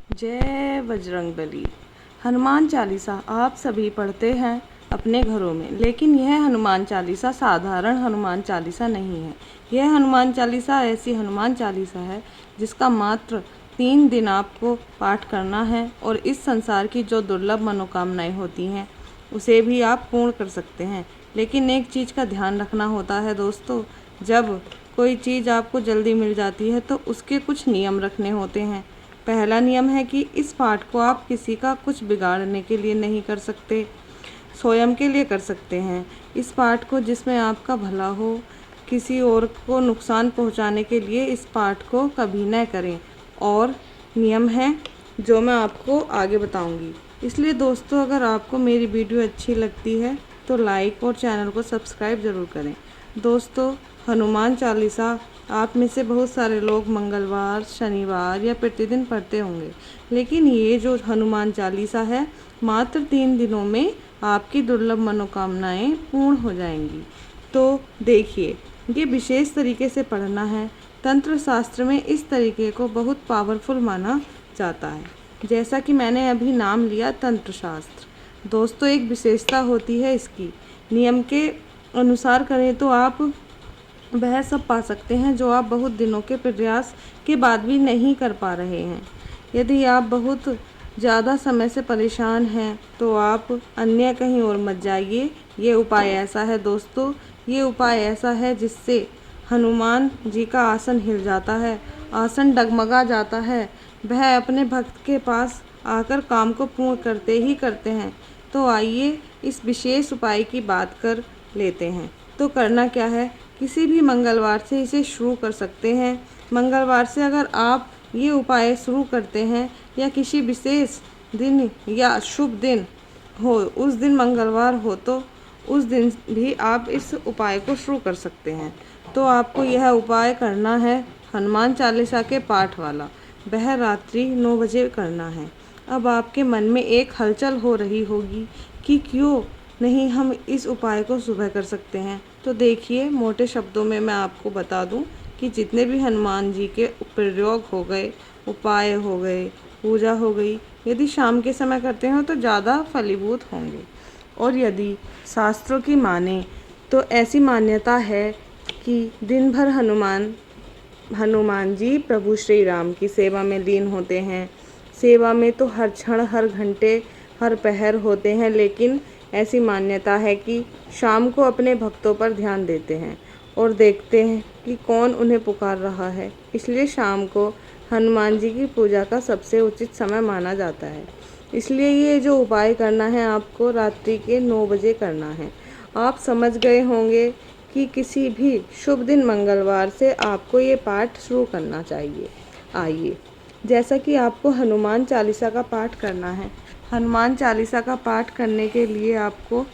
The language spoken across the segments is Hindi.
जय बजरंगबली। हनुमान चालीसा आप सभी पढ़ते हैं अपने घरों में, लेकिन यह हनुमान चालीसा साधारण हनुमान चालीसा नहीं है। यह हनुमान चालीसा ऐसी हनुमान चालीसा है जिसका मात्र 3 दिन आपको पाठ करना है और इस संसार की जो दुर्लभ मनोकामनाएं होती हैं उसे भी आप पूर्ण कर सकते हैं। लेकिन एक चीज़ का ध्यान रखना होता है दोस्तों, जब कोई चीज़ आपको जल्दी मिल जाती है तो उसके कुछ नियम रखने होते हैं। पहला नियम है कि इस पाठ को आप किसी का कुछ बिगाड़ने के लिए नहीं कर सकते, स्वयं के लिए कर सकते हैं। इस पाठ को जिसमें आपका भला हो, किसी और को नुकसान पहुंचाने के लिए इस पाठ को कभी न करें। और नियम है जो मैं आपको आगे बताऊंगी। इसलिए दोस्तों, अगर आपको मेरी वीडियो अच्छी लगती है तो लाइक और चैनल को सब्सक्राइब ज़रूर करें। दोस्तों, हनुमान चालीसा आप में से बहुत सारे लोग मंगलवार, शनिवार या प्रतिदिन पढ़ते होंगे, लेकिन ये जो हनुमान चालीसा है मात्र 3 दिनों में आपकी दुर्लभ मनोकामनाएं पूर्ण हो जाएंगी। तो देखिए, ये विशेष तरीके से पढ़ना है। तंत्र शास्त्र में इस तरीके को बहुत पावरफुल माना जाता है। जैसा कि मैंने अभी नाम लिया तंत्र शास्त्र, दोस्तों एक विशेषता होती है इसकी। नियम के अनुसार करें तो आप वह सब पा सकते हैं जो आप बहुत दिनों के प्रयास के बाद भी नहीं कर पा रहे हैं। यदि आप बहुत ज़्यादा समय से परेशान हैं तो आप अन्य कहीं और मत जाइए। ये उपाय ऐसा है दोस्तों, ये उपाय ऐसा है जिससे हनुमान जी का आसन हिल जाता है, आसन डगमगा जाता है। वह अपने भक्त के पास आकर काम को पूर्ण करते ही करते हैं। तो आइए इस विशेष उपाय की बात कर लेते हैं। तो करना क्या है, किसी भी मंगलवार से इसे शुरू कर सकते हैं। मंगलवार से अगर आप ये उपाय शुरू करते हैं या किसी विशेष दिन या शुभ दिन हो, उस दिन मंगलवार हो तो उस दिन भी आप इस उपाय को शुरू कर सकते हैं। तो आपको यह उपाय करना है हनुमान चालीसा के पाठ वाला। वह रात्रि 9 बजे करना है। अब आपके मन में एक हलचल हो रही होगी कि क्यों नहीं हम इस उपाय को सुबह कर सकते हैं। तो देखिए, मोटे शब्दों में मैं आपको बता दूं कि जितने भी हनुमान जी के प्रयोग हो गए, उपाय हो गए, पूजा हो गई, यदि शाम के समय करते हो तो ज़्यादा फलीभूत होंगे। और यदि शास्त्रों की माने तो ऐसी मान्यता है कि दिन भर हनुमान जी प्रभु श्री राम की सेवा में लीन होते हैं। सेवा में तो हर क्षण, हर घंटे, हर पहर होते हैं, लेकिन ऐसी मान्यता है कि शाम को अपने भक्तों पर ध्यान देते हैं और देखते हैं कि कौन उन्हें पुकार रहा है। इसलिए शाम को हनुमान जी की पूजा का सबसे उचित समय माना जाता है। इसलिए ये जो उपाय करना है आपको रात्रि के 9 बजे करना है। आप समझ गए होंगे कि किसी भी शुभ दिन मंगलवार से आपको ये पाठ शुरू करना चाहिए। आइए, जैसा कि आपको हनुमान चालीसा का पाठ करना है, हनुमान चालीसा का पाठ करने के लिए आपको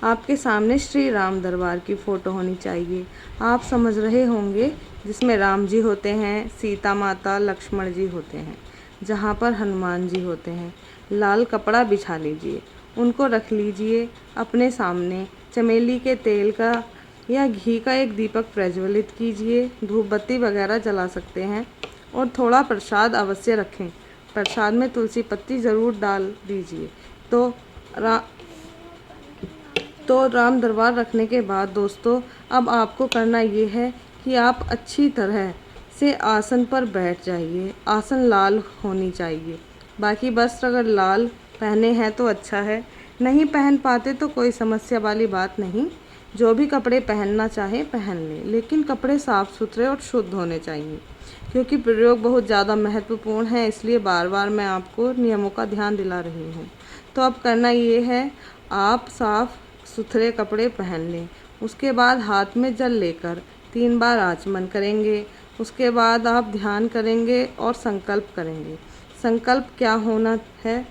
आपके सामने श्री राम दरबार की फ़ोटो होनी चाहिए। आप समझ रहे होंगे, जिसमें राम जी होते हैं, सीता माता, लक्ष्मण जी होते हैं, जहाँ पर हनुमान जी होते हैं। लाल कपड़ा बिछा लीजिए, उनको रख लीजिए अपने सामने। चमेली के तेल का या घी का एक दीपक प्रज्वलित कीजिए। धूप बत्ती वगैरह जला सकते हैं और थोड़ा प्रसाद अवश्य रखें। प्रसाद में तुलसी पत्ती ज़रूर डाल दीजिए। तो राम दरबार रखने के बाद दोस्तों, अब आपको करना ये है कि आप अच्छी तरह से आसन पर बैठ जाइए। आसन लाल होनी चाहिए। बाकी वस्त्र अगर लाल पहने हैं तो अच्छा है, नहीं पहन पाते तो कोई समस्या वाली बात नहीं। जो भी कपड़े पहनना चाहे पहन लें, लेकिन कपड़े साफ़ सुथरे और शुद्ध होने चाहिए, क्योंकि प्रयोग बहुत ज़्यादा महत्वपूर्ण है। इसलिए बार बार मैं आपको नियमों का ध्यान दिला रही हूँ। तो अब करना ये है, आप साफ़ सुथरे कपड़े पहन लें। उसके बाद हाथ में जल लेकर 3 बार आचमन करेंगे। उसके बाद आप ध्यान करेंगे और संकल्प करेंगे। संकल्प क्या होना है?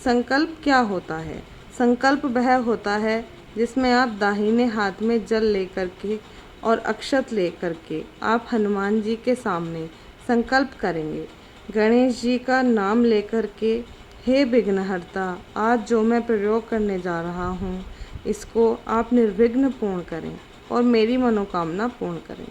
संकल्प क्या होता है? संकल्प वह होता है जिसमें आप दाहिने हाथ में जल लेकर के और अक्षत लेकर के आप हनुमान जी के सामने संकल्प करेंगे। गणेश जी का नाम लेकर के, हे विघ्नहर्ता, आज जो मैं प्रयोग करने जा रहा हूँ इसको आप निर्विघ्न पूर्ण करें और मेरी मनोकामना पूर्ण करें।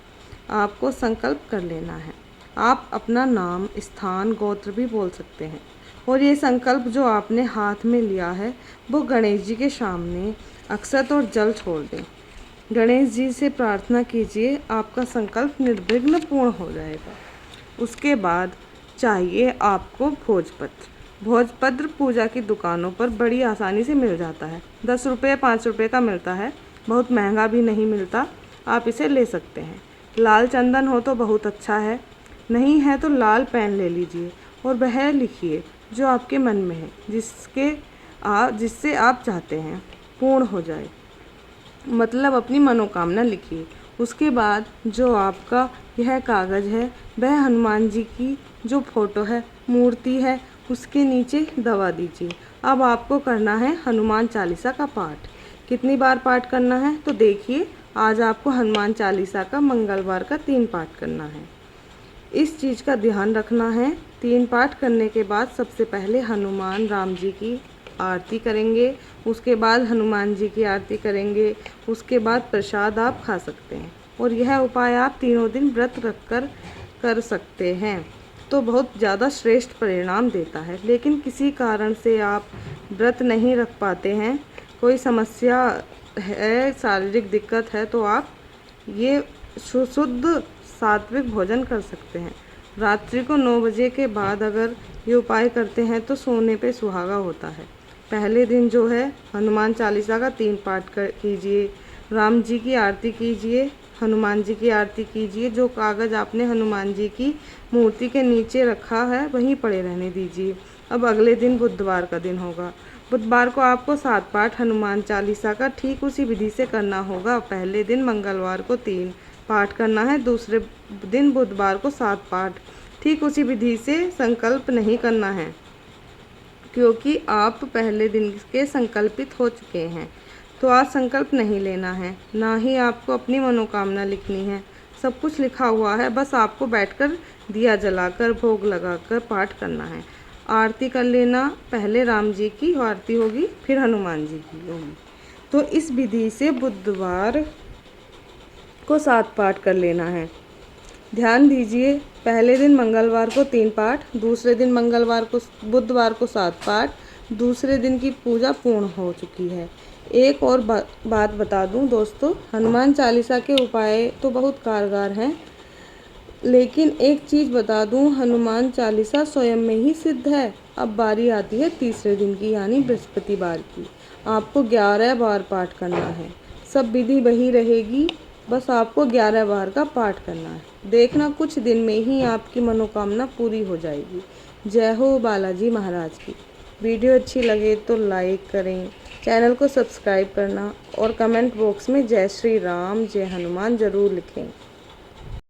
आपको संकल्प कर लेना है। आप अपना नाम, स्थान, गोत्र भी बोल सकते हैं। और ये संकल्प जो आपने हाथ में लिया है वो गणेश जी के सामने अक्षत और जल छोड़ दें। गणेश जी से प्रार्थना कीजिए, आपका संकल्प निर्विघ्न पूर्ण हो जाएगा। उसके बाद चाहिए आपको भोजपत्र। भोजपत्र पूजा की दुकानों पर बड़ी आसानी से मिल जाता है। 10 रुपये 5 रुपये का मिलता है, बहुत महंगा भी नहीं मिलता, आप इसे ले सकते हैं। लाल चंदन हो तो बहुत अच्छा है, नहीं है तो लाल पेन ले लीजिए और वह लिखिए जो आपके मन में है, जिससे आप चाहते हैं पूर्ण हो जाए, मतलब अपनी मनोकामना लिखिए। उसके बाद जो आपका यह कागज़ है वह हनुमान जी की जो फोटो है, मूर्ति है, उसके नीचे दबा दीजिए। अब आपको करना है हनुमान चालीसा का पाठ। कितनी बार पाठ करना है तो देखिए, आज आपको हनुमान चालीसा का मंगलवार का 3 पाठ करना है। इस चीज़ का ध्यान रखना है। 3 पाठ करने के बाद सबसे पहले हनुमान राम जी की आरती करेंगे, उसके बाद हनुमान जी की आरती करेंगे, उसके बाद प्रसाद आप खा सकते हैं। और यह उपाय आप तीनों दिन व्रत रखकर कर सकते हैं तो बहुत ज़्यादा श्रेष्ठ परिणाम देता है। लेकिन किसी कारण से आप व्रत नहीं रख पाते हैं, कोई समस्या है, शारीरिक दिक्कत है, तो आप ये शुद्ध सात्विक भोजन कर सकते हैं। रात्रि को 9 बजे के बाद अगर ये उपाय करते हैं तो सोने पे सुहागा होता है। पहले दिन जो है हनुमान चालीसा का 3 पाठ कीजिए, राम जी की आरती कीजिए, हनुमान जी की आरती कीजिए। जो कागज़ आपने हनुमान जी की मूर्ति के नीचे रखा है वहीं पड़े रहने दीजिए। अब अगले दिन बुधवार का दिन होगा। बुधवार को आपको 7 पाठ हनुमान चालीसा का ठीक उसी विधि से करना होगा। पहले दिन मंगलवार को 3 पाठ करना है, दूसरे दिन बुधवार को 7 पाठ। ठीक उसी विधि से संकल्प नहीं करना है, क्योंकि आप पहले दिन के संकल्पित हो चुके हैं। तो आज संकल्प नहीं लेना है, ना ही आपको अपनी मनोकामना लिखनी है। सब कुछ लिखा हुआ है, बस आपको बैठकर दिया जलाकर भोग लगाकर पाठ करना है। आरती कर लेना, पहले राम जी की आरती होगी, फिर हनुमान जी की होगी। तो इस विधि से बुधवार को 7 पाठ कर लेना है। ध्यान दीजिए, पहले दिन मंगलवार को 3 पाठ, दूसरे दिन बुधवार को 7 पाठ, दूसरे दिन की पूजा पूर्ण हो चुकी है। एक और बात बता दूं दोस्तों, हनुमान चालीसा के उपाय तो बहुत कारगर हैं, लेकिन एक चीज़ बता दूं, हनुमान चालीसा स्वयं में ही सिद्ध है। अब बारी आती है तीसरे दिन की, यानी बृहस्पतिवार की। आपको 11 बार पाठ करना है, सब विधि वही रहेगी, बस आपको 11 बार का पाठ करना है। देखना कुछ दिन में ही आपकी मनोकामना पूरी हो जाएगी। जय हो बालाजी महाराज की। वीडियो अच्छी लगे तो लाइक करें, चैनल को सब्सक्राइब करना और कमेंट बॉक्स में जय श्री राम, जय हनुमान ज़रूर लिखें।